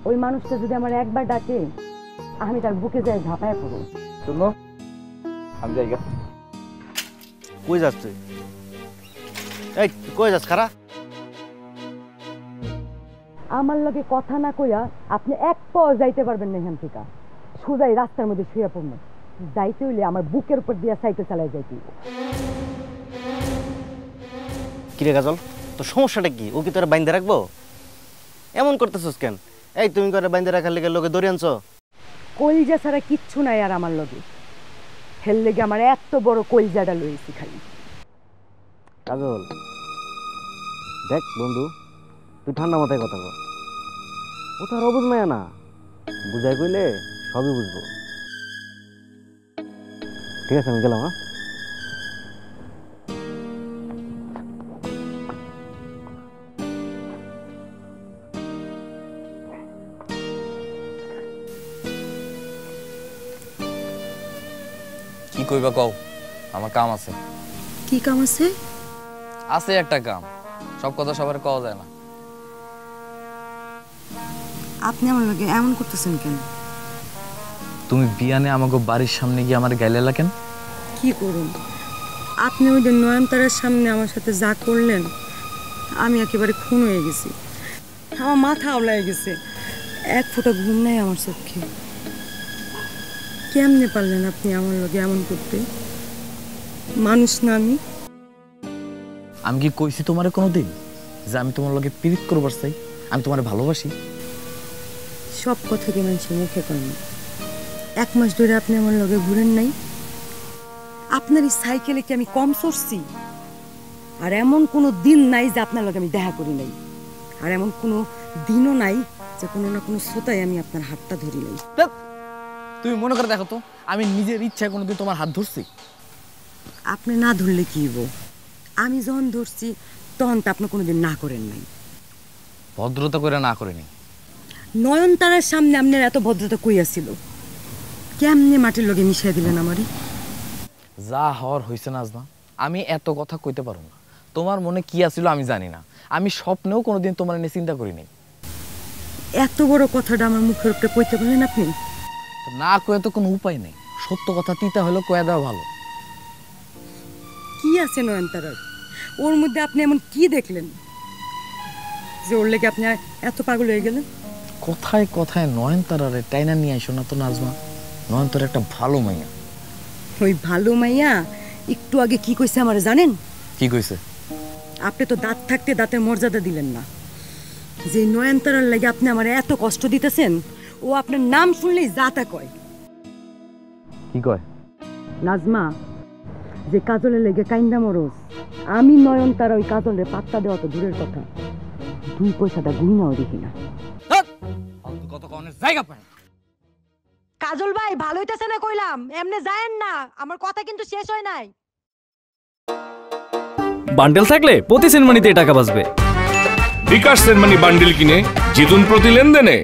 ওই মানুষটা যদি আমার একবার ডাকে আমি তার বুকে যাই ঝাঁপায় পড়ব। শুনো, আমি যাই। কই যাস তুই? এই কই যাস? খারা আমার লগে কথা না কইয়া আপনি এক পাও যাইতে পারবেন না এখান থেকে। সোজাই রাস্তার মধ্যে শুয়ে পড়বো। যাইতে হইলে আমার বুকের উপর দিয়া সাইকেল চালাই যাইতে। কিরে কাজল, তোর সমস্যাটা কি? ও কি তোরা বাইন্দে রাখবো? এমন করতেছিস কেন? এই তুমি করে বাইন্দে রাখার লেগে লোকে দৌড়ে আনছো? কলিজা ছাড়া কিচ্ছু নাই আর আমার লগে। হেল লেগে আমার এত বড় কলিজাটা লইছি খালি। কাজল দেখ বন্ধু, তুই ঠান্ডা মাথায় কথা বল। ও তো আর অবুঝ মায়া না, বুঝাই কইলে সবই বুঝবো। ঠিক আছে, আমি গেলাম। কি কইবা কও, আমার কাম আছে। কি কাম আছে? আছে একটা কাম, সব কথা সবার কওয়া যায় না। আপনি আমার লগে এমন করতেছেন কেন? তুমি বিয়ানে আমাকে বাড়ির সামনে গিয়ে আমার গাইলে লাগেন। কি করুন? আপনি ওই দিন নয়নতারার সামনে আমার সাথে যা করলেন, আমি একেবারে খুন হয়ে গেছি। আমার মাথা আওলায় গেছে, এক ফোঁটা ঘুম নাই আমার চোখে। কেমনে পারলেন আপনি আমার লগে এমন করতে? মানুষ না আমি? আমি কি কইছি তোমারে কোনোদিন যে আমি তোমার লগে পীড়িত করবার চাই, আমি তোমারে ভালোবাসি? সব কথা কি মানুষের মুখে কয় না? এক মাস ধরে আপনি আমার লগে ঘুরেন নাই? আপনার এই সাইকেলে কি আমি কম চড়ছি? আর এমন কোনো দিন নাই যে আপনার লগে আমি দেখা করি নাই। আর এমন কোনো দিনও নাই যে কোনো না কোনো শ্রোতায় আমি আপনার হাতটা ধরি নাই। তুমি মনে করে দেখো তো, আমি নিজের ইচ্ছায় কোনোদিন তোমার হাত ধরছি? আপনি না ধরলে কি হইব? আমি যখন ধরছি তখন তো আপনি কোনোদিন না করেন নাই। ভদ্রতা করে না করিনি। নয়নতারার সামনে আপনার এত ভদ্রতা কইয়া ছিল, কেমনে মাটির লগে মিশিয়ে দিলেন আমারই? যা হওয়ার হয়েছে নাজমা, আমি এত কথা কইতে পারো না। তোমার মনে কি আছিল আমি জানি না, আমি স্বপ্নেও কোনোদিন তোমার নিয়ে চিন্তা করিনি। এত বড় কথাটা আমার মুখের উপরে কইতে বললেন আপনি? না কয়ে তো কোনো উপায় নেই, সত্য কথা তিতা হলেও কয়ে দেওয়া ভালো। কি আছে নয়নতারার? ওর মধ্যে আপনি এমন কি দেখলেন যে ওর লেগে আপনি এত পাগল হয়ে গেলেন? কোথায় কোথায় নয়নতারারে টাইনা নিয়ে আইসো না তো নাজমা। নয়নতারা একটা ভালো মাইয়া। ওই ভালো মাইয়া একটু আগে কি কইছে আমার জানেন? কি কইছে? আপনি তো দাঁত থাকতে দাঁতের মর্যাদা দিলেন না। যে নয়নতারার লাগে আপনি আমার এত কষ্ট দিতেছেন, ও আপনার নাম শুনলেই যাতা কয়। কি কয়? নাজমা, যে কাজলের লেগে কাইন্দা মরস, আমি নয়নতারা ওই কাজলের পাত্তা দেওয়া তো দূরের কথা, 2 পয়সাটা গুনাও দেখি না। জায়গা পায় কাজল ভাই, ভালো হইতেছে না কইলাম, এমনে যায়েন না, আমার কথা কিন্তু শেষ হয় নাই। বান্ডেল থাকলে প্রতি সেনমানিতে টাকা বাঁচবে। বিকাশ সেনমানি বান্ডেল কিনে জিতুন প্রতি লেনদেনে।